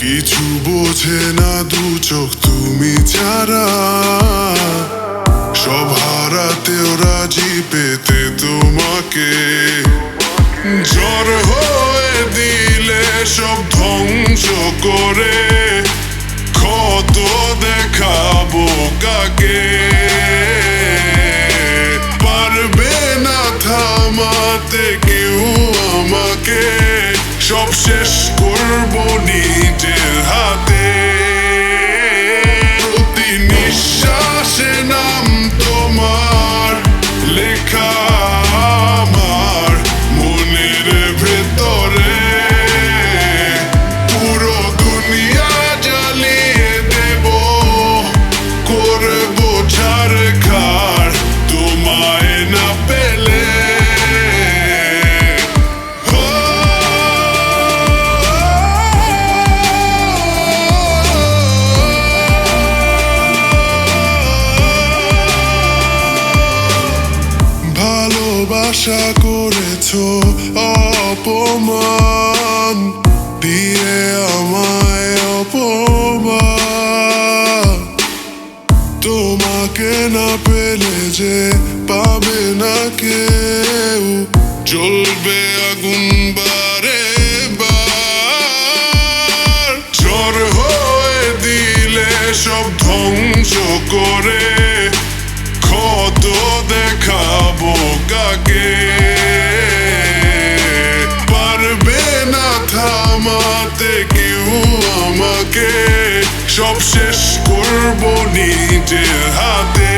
কিছু বোঝে না দু চোখ তুমি ছাড়া, সব হারাতেও রাজি পেতে তোমাকে। ঝড় হয়ে দিলে সব ধ্বংস করে, ক্ষত দেখাবো কাকে? পারবে না থামাতে কেউ আমাকে, সব শেষ করবো নিজের হাতে। প্রতি নিঃশ্বাসে নাম তোমার লেখা আমার মনের ভেতরে, পুরো দুনিয়া জ্বালিয়ে দেব, করবো ছারখার তোমায় না পেলে। ভালোবাসা করেছো অপমান দিয়ে আমায়, অপমান। তোমাকে না পেলে যে পাবে না কেউ, জ্বলবে আগুন বারে বার। ঝড় হয়ে দিলে সব ধ্বংস করে, ক্ষত দেখাবো কাকে? পারবে না থামাতে কেউ আমাকে, সব শেষ করবো নিজের হাতে।